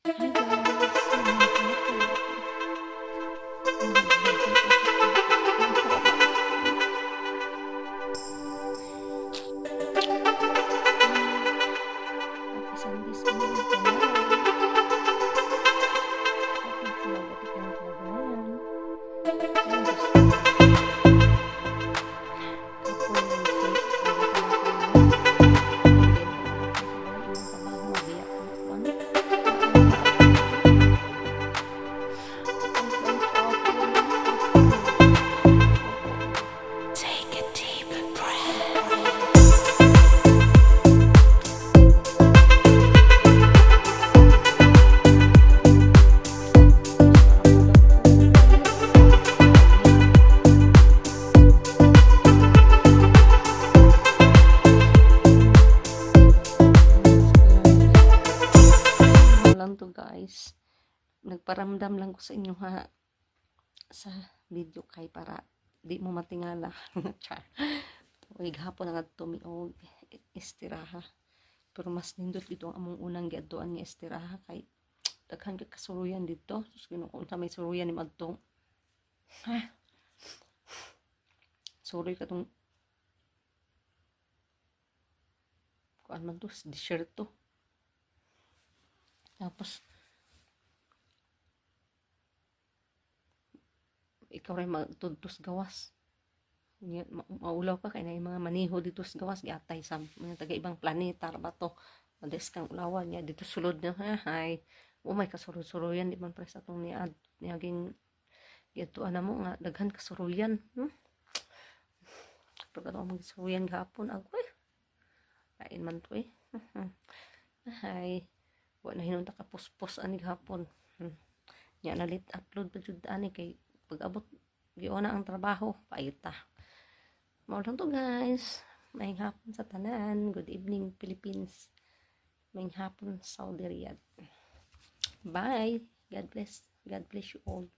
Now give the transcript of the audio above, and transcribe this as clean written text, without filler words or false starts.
Hi guys, maghapon ako. Maghapon ko sa ng trabaho. Ay, happy Sunday sa mga tanan. Happy salamat ikong tanan. Ay, Diyos ko. Kapon lang si nagatan ako no. Hindi mo ako sa balay ng trabaho. Mabiyak ko na kuan. Kuan na ako dito. Ang kuan kahapon. Suko. Take a deep breath. Nagtrabaho. Tapos karamdam ko ani ano lang to guys, nagparamdam lang ko sa inyo ha sa video kay para di mo matingala. Char. Uy, gahapon nga tumiog istiraha, pero mas nindot dito ang among unang giadtuan nga istiraha kay daghan ka kasuruyan dito. Sus Ginoo, kung sa may suruyan ni madtong ha, sorry ka tong kuan man to disyerto. Tapos ikaw rin magtudtos gawas. Maulaw ka kay na yung mga maniho dito sa gawas giatay sa mga taga ibang planeta ra ba to. Mades kang ulawan niya dito sulod na ha. Hay. May kasurod-suruyan di man pre sa atong niaging gituan na mo nga daghan kasuruyan. Pagka ako magsuruyan gahapon agoy. Kain man to eh. Hay. Wa na hinunta ka puspos ani gahapon. Nya na late upload pa jud ani kay pag-abot giona ang trabaho paita. Mao lang to guys. Maayong hapon sa tanan. Good evening Philippines. Maayong hapon Saudi Riyadh. Bye. God bless. God bless you all.